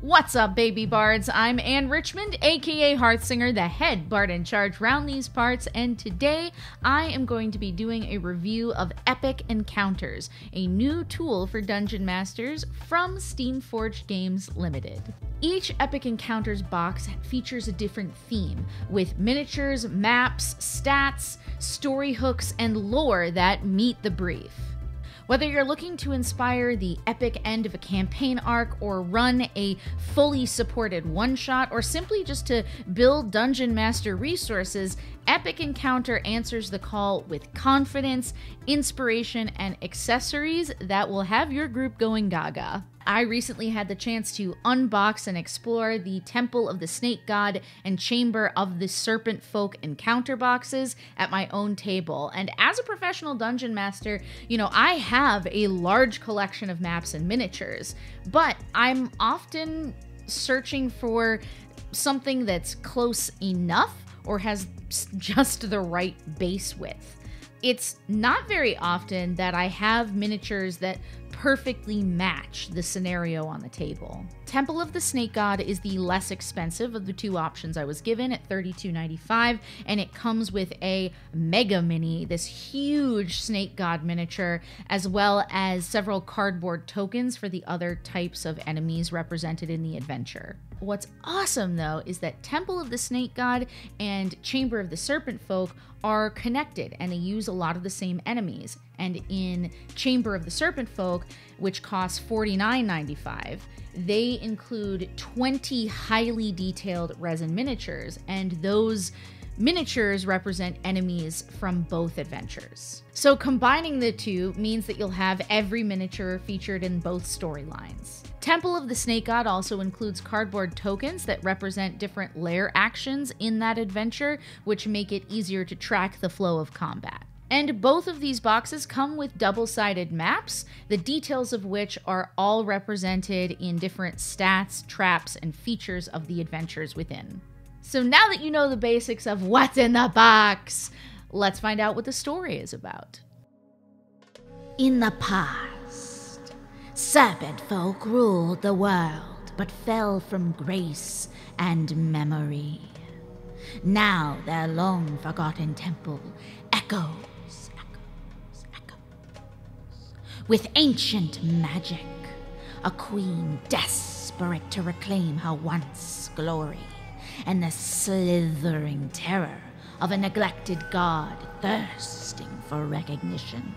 What's up, baby bards? I'm Anne Richmond, aka Hearthsinger, the head bard in charge round these parts, and today I am going to be doing a review of Epic Encounters, a new tool for Dungeon Masters from Steamforged Games Limited. Each Epic Encounters box features a different theme, with miniatures, maps, stats, story hooks, and lore that meet the brief. Whether you're looking to inspire the epic end of a campaign arc or run a fully supported one-shot or simply just to build Dungeon Master resources, Epic Encounter answers the call with confidence, inspiration, and accessories that will have your group going gaga. I recently had the chance to unbox and explore the Temple of the Snake God and Chamber of the Serpent Folk encounter boxes at my own table. And as a professional dungeon master, I have a large collection of maps and miniatures, but I'm often searching for something that's close enough or has just the right base width. It's not very often that I have miniatures that perfectly match the scenario on the table. Temple of the Snake God is the less expensive of the two options I was given at $32.95, and it comes with a Mega Mini, this huge Snake God miniature, as well as several cardboard tokens for the other types of enemies represented in the adventure. What's awesome, though, is that Temple of the Snake God and Chamber of the Serpent Folk are connected, and they use a lot of the same enemies. And in Chamber of the Serpent Folk, which costs $49.95, they include 20 highly detailed resin miniatures, and those miniatures represent enemies from both adventures. So combining the two means that you'll have every miniature featured in both storylines. Temple of the Snake God also includes cardboard tokens that represent different lair actions in that adventure, which make it easier to track the flow of combat. And both of these boxes come with double-sided maps, the details of which are all represented in different stats, traps, and features of the adventures within. So now that you know the basics of what's in the box, let's find out what the story is about. In the past, serpent folk ruled the world, but fell from grace and memory. Now their long-forgotten temple echoes with ancient magic, a queen desperate to reclaim her once glory, and the slithering terror of a neglected god thirsting for recognition.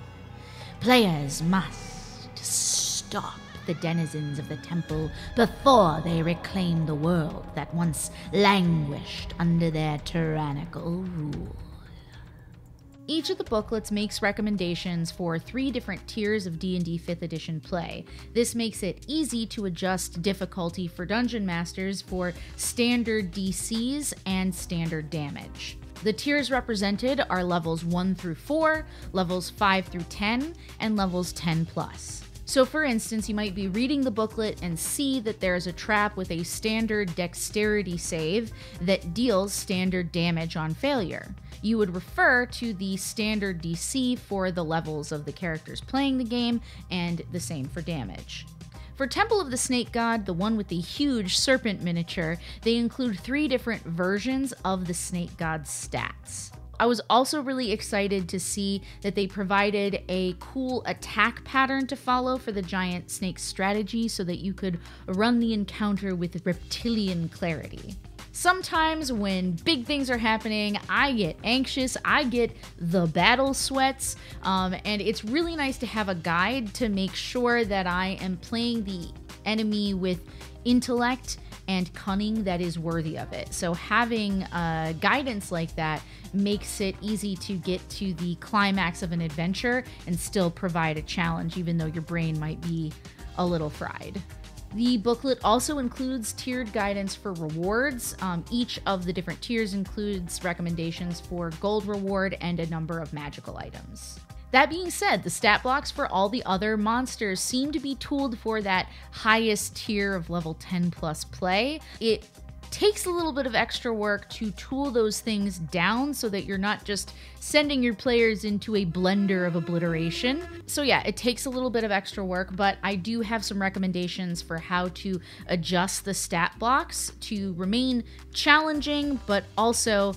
Players must stop the denizens of the temple before they reclaim the world that once languished under their tyrannical rule. Each of the booklets makes recommendations for 3 different tiers of D&D 5th edition play. This makes it easy to adjust difficulty for Dungeon Masters for standard DCs and standard damage. The tiers represented are levels 1 through 4, levels 5 through 10, and levels 10 plus. So for instance, you might be reading the booklet and see that there's a trap with a standard dexterity save that deals standard damage on failure. You would refer to the standard DC for the levels of the characters playing the game, and the same for damage. For Temple of the Snake God, the one with the huge serpent miniature, they include 3 different versions of the Snake God's stats. I was also really excited to see that they provided a cool attack pattern to follow for the giant snake strategy so that you could run the encounter with reptilian clarity. Sometimes when big things are happening, I get anxious, I get the battle sweats, and it's really nice to have a guide to make sure that I am playing the enemy with intellect and cunning that is worthy of it. So having guidance like that makes it easy to get to the climax of an adventure and still provide a challenge, even though your brain might be a little fried. The booklet also includes tiered guidance for rewards. Each of the different tiers includes recommendations for gold reward and a number of magical items. That being said, the stat blocks for all the other monsters seem to be tooled for that highest tier of level 10 plus play. It takes a little bit of extra work to tool those things down so that you're not just sending your players into a blender of obliteration. So yeah, it takes a little bit of extra work, but I do have some recommendations for how to adjust the stat blocks to remain challenging, but also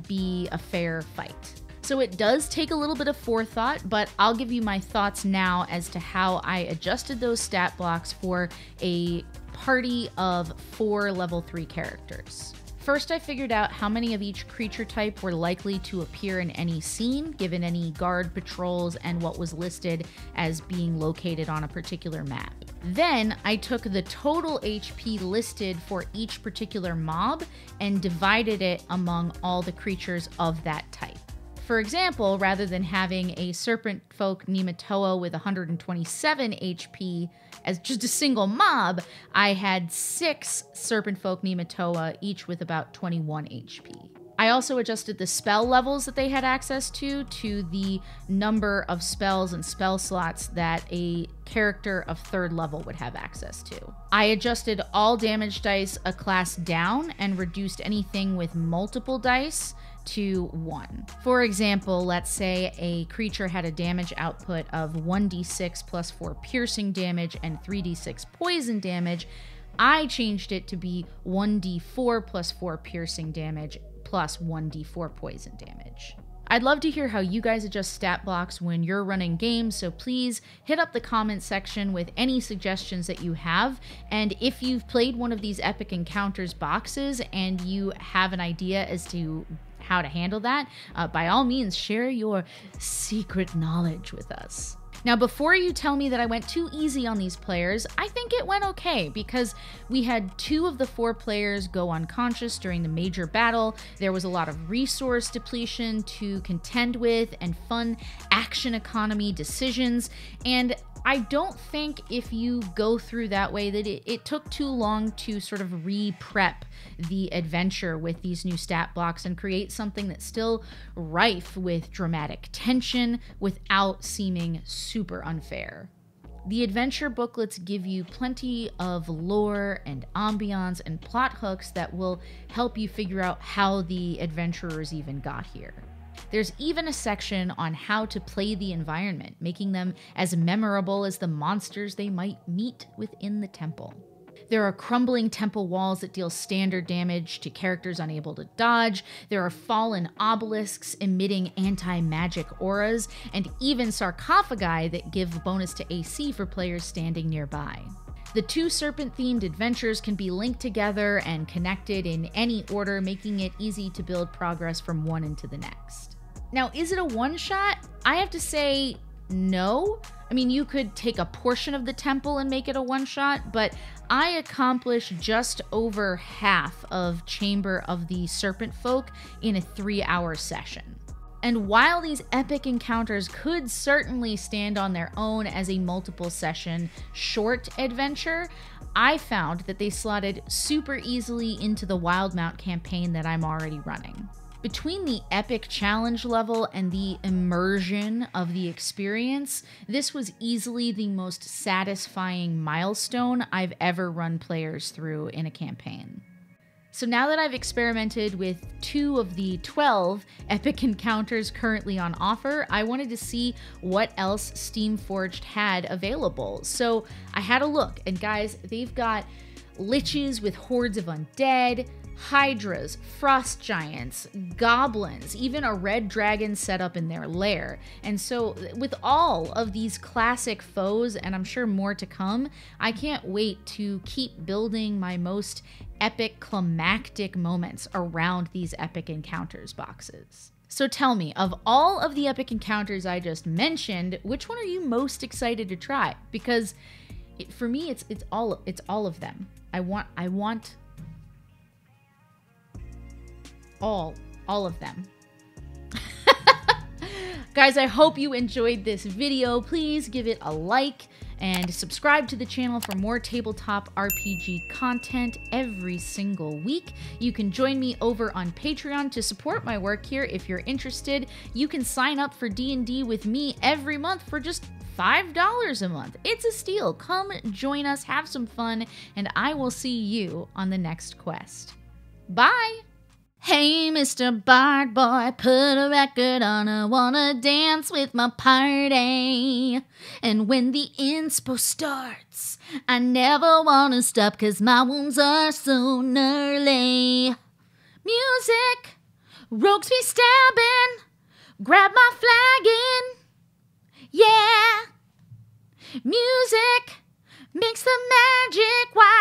be a fair fight. So it does take a little bit of forethought, but I'll give you my thoughts now as to how I adjusted those stat blocks for a party of 4 level 3 characters. First, I figured out how many of each creature type were likely to appear in any scene, given any guard patrols and what was listed as being located on a particular map. Then, I took the total HP listed for each particular mob and divided it among all the creatures of that type. For example, rather than having a Serpent Folk Nematoa with 127 HP as just a single mob, I had 6 Serpent Folk Nematoa, each with about 21 HP. I also adjusted the spell levels that they had access to the number of spells and spell slots that a character of 3rd level would have access to. I adjusted all damage dice a class down and reduced anything with multiple dice to 1. For example, let's say a creature had a damage output of 1d6 plus 4 piercing damage and 3d6 poison damage. I changed it to be 1d4 plus 4 piercing damage plus 1d4 poison damage. I'd love to hear how you guys adjust stat blocks when you're running games, so please hit up the comment section with any suggestions that you have. And if you've played one of these Epic Encounters boxes and you have an idea as to how to handle that, by all means, share your secret knowledge with us. Now, before you tell me that I went too easy on these players, I think it went okay because we had 2 of the 4 players go unconscious during the major battle. There was a lot of resource depletion to contend with and fun action economy decisions. And I don't think if you go through that way that it took too long to sort of re-prep the adventure with these new stat blocks and create something that's still rife with dramatic tension without seeming super unfair. The adventure booklets give you plenty of lore and ambiance and plot hooks that will help you figure out how the adventurers even got here. There's even a section on how to play the environment, making them as memorable as the monsters they might meet within the temple. There are crumbling temple walls that deal standard damage to characters unable to dodge. There are fallen obelisks emitting anti-magic auras, and even sarcophagi that give bonus to AC for players standing nearby. The 2 serpent-themed adventures can be linked together and connected in any order, making it easy to build progress from one into the next. Now, is it a one-shot? I have to say no. I mean, you could take a portion of the temple and make it a one-shot, but I accomplished just over half of Chamber of the Serpent Folk in a 3-hour session. And while these epic encounters could certainly stand on their own as a multiple session short adventure, I found that they slotted super easily into the Wildmount campaign that I'm already running. Between the epic challenge level and the immersion of the experience, this was easily the most satisfying milestone I've ever run players through in a campaign. So now that I've experimented with 2 of the 12 epic encounters currently on offer, I wanted to see what else Steamforged had available. So I had a look, and guys, they've got liches with hordes of undead, hydras, frost giants, goblins, even a red dragon set up in their lair. And so with all of these classic foes, and I'm sure more to come, I can't wait to keep building my most epic climactic moments around these epic encounters boxes. So tell me, of all of the epic encounters I just mentioned, which one are you most excited to try? Because for me, it's all of them. I want all of them. Guys, I hope you enjoyed this video. Please give it a like and subscribe to the channel for more tabletop RPG content every single week. You can join me over on Patreon to support my work here if you're interested. You can sign up for D&D with me every month for just $5 a month. It's a steal. Come join us, have some fun, and I will see you on the next quest. Bye! Hey, Mr. Bard Boy, put a record on. I wanna dance with my party. And when the inspo starts, I never wanna stop, 'cause my wounds are so gnarly. Music, rogues be stabbing, grab my flagon. Yeah, music makes the magic wild.